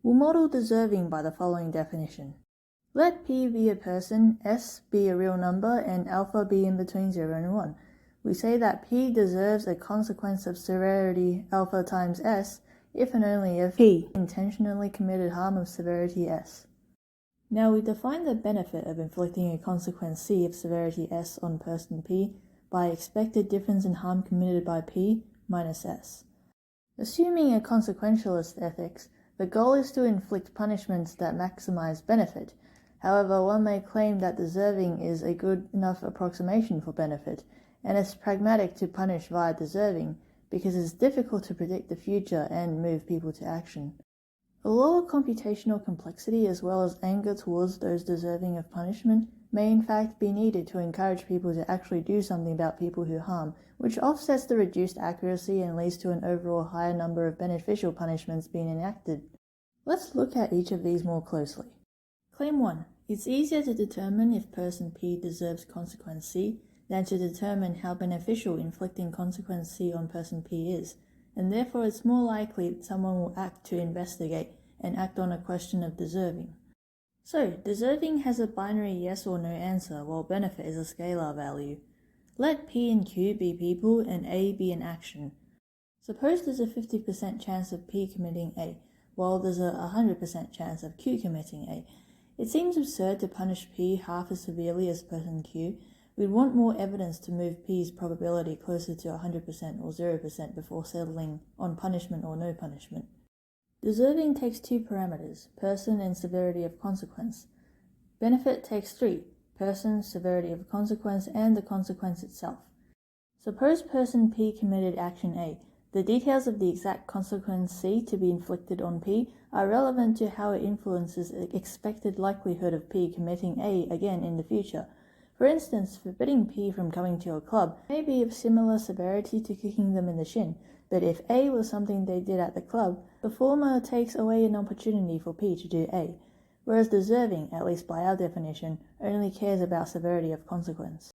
We'll model deserving by the following definition. Let P be a person, S be a real number, and alpha be in between 0 and 1. We say that P deserves a consequence of severity alpha times S if and only if P intentionally committed harm of severity S. Now we define the benefit of inflicting a consequence C of severity S on person P by expected difference in harm committed by P minus S. Assuming a consequentialist ethics, the goal is to inflict punishments that maximize benefit. However, one may claim that deserving is a good enough approximation for benefit, and it's pragmatic to punish via deserving because it's difficult to predict the future and move people to action. A lower computational complexity as well as anger towards those deserving of punishment may in fact be needed to encourage people to actually do something about people who harm, which offsets the reduced accuracy and leads to an overall higher number of beneficial punishments being enacted. Let's look at each of these more closely. Claim 1. It's easier to determine if person P deserves consequence C than to determine how beneficial inflicting consequence C on person P is, and therefore it's more likely that someone will act to investigate and act on a question of deserving. So, deserving has a binary yes or no answer, while benefit is a scalar value. Let P and Q be people and A be an action. Suppose there's a 50% chance of P committing A, while there's a 100% chance of Q committing A. It seems absurd to punish P half as severely as person Q. We'd want more evidence to move P's probability closer to 100% or 0% before settling on punishment or no punishment. Deserving takes 2 parameters, person and severity of consequence. Benefit takes 3, person, severity of consequence, and the consequence itself. Suppose person P committed action A. The details of the exact consequence C to be inflicted on P are relevant to how it influences the expected likelihood of P committing A again in the future. For instance, forbidding P from coming to your club may be of similar severity to kicking them in the shin, but if A was something they did at the club, the former takes away an opportunity for P to do A, whereas deserving, at least by our definition, only cares about severity of consequence.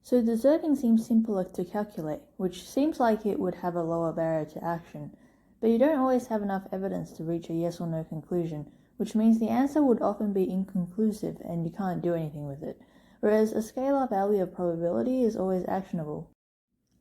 So deserving seems simpler to calculate, which seems like it would have a lower barrier to action, but you don't always have enough evidence to reach a yes or no conclusion, which means the answer would often be inconclusive and you can't do anything with it, whereas a scalar value of probability is always actionable.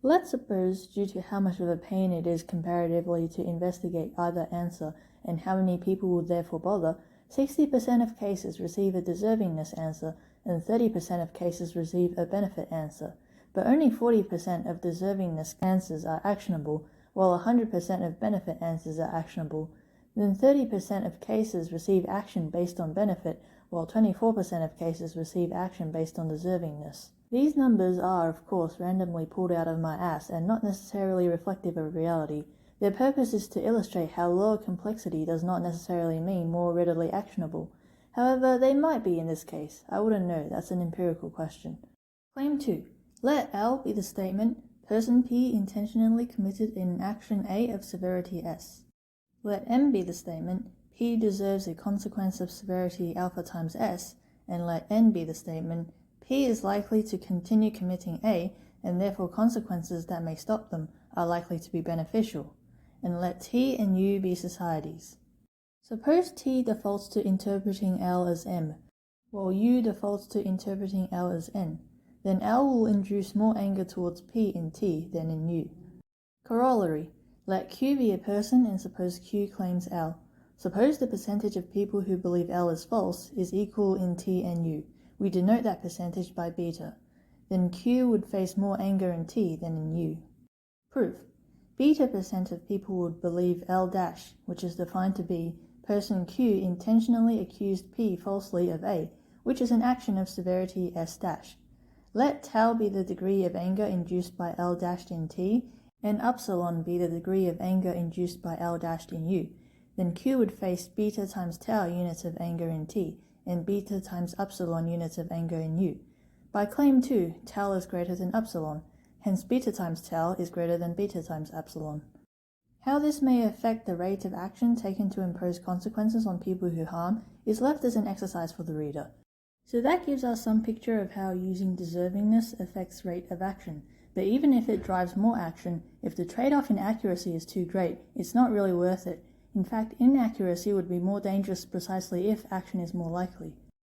Let's suppose, due to how much of a pain it is comparatively to investigate either answer and how many people would therefore bother, 60% of cases receive a deservingness answer and 30% of cases receive a benefit answer, but only 40% of deservingness answers are actionable, while 100% of benefit answers are actionable. Then 30% of cases receive action based on benefit, while 24% of cases receive action based on deservingness. These numbers are, of course, randomly pulled out of my ass and not necessarily reflective of reality. Their purpose is to illustrate how lower complexity does not necessarily mean more readily actionable. However, they might be in this case. I wouldn't know, that's an empirical question. Claim 2. Let L be the statement, person P intentionally committed an action A of severity S. Let M be the statement, P deserves a consequence of severity alpha times S, and let N be the statement, P is likely to continue committing A, and therefore consequences that may stop them are likely to be beneficial, and let T and U be societies. Suppose T defaults to interpreting L as M, while U defaults to interpreting L as N, then L will induce more anger towards P in T than in U. Corollary. Let Q be a person and suppose Q claims L. Suppose the percentage of people who believe L is false is equal in T and U. We denote that percentage by beta. Then Q would face more anger in T than in U. Proof. Beta percent of people would believe L dash, which is defined to be person Q intentionally accused P falsely of A, which is an action of severity S dash. Let tau be the degree of anger induced by L dashed in T, and upsilon be the degree of anger induced by L dashed in U. Then Q would face beta times tau units of anger in T, and beta times upsilon units of anger in U. By claim 2, tau is greater than upsilon, hence beta times tau is greater than beta times upsilon. How this may affect the rate of action taken to impose consequences on people who harm is left as an exercise for the reader. So that gives us some picture of how using deservingness affects rate of action, but even if it drives more action, if the trade-off in accuracy is too great, it's not really worth it. In fact, inaccuracy would be more dangerous precisely if action is more likely.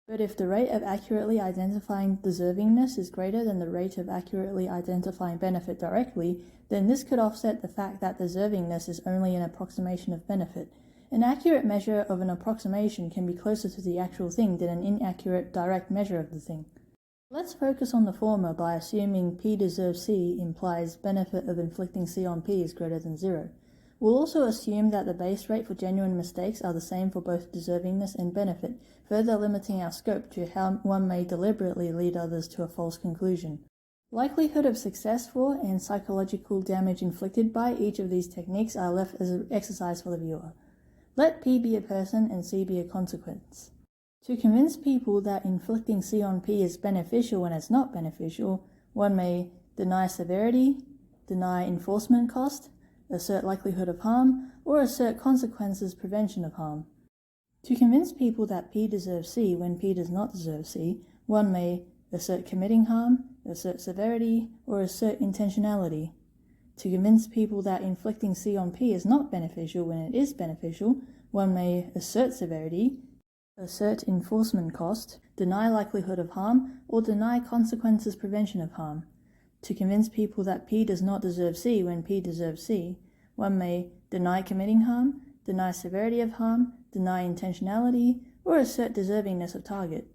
But if the rate of accurately identifying deservingness is greater than the rate of accurately identifying benefit directly, then this could offset the fact that deservingness is only an approximation of benefit. An accurate measure of an approximation can be closer to the actual thing than an inaccurate direct measure of the thing. Let's focus on the former by assuming P deserves C implies benefit of inflicting C on P is greater than 0. We'll also assume that the base rate for genuine mistakes are the same for both deservingness and benefit, further limiting our scope to how one may deliberately lead others to a false conclusion. Likelihood of success for and psychological damage inflicted by each of these techniques are left as an exercise for the viewer. Let P be a person and C be a consequence. To convince people that inflicting C on P is beneficial when it's not beneficial, one may deny severity, deny enforcement cost, assert likelihood of harm, or assert consequences prevention of harm. To convince people that P deserves C when P does not deserve C, one may assert committing harm, assert severity, or assert intentionality. To convince people that inflicting C on P is not beneficial when it is beneficial, one may assert severity, assert enforcement cost, deny likelihood of harm, or deny consequences prevention of harm. To convince people that P does not deserve C when P deserves C, one may deny committing harm, deny severity of harm, deny intentionality, or assert deservingness of target.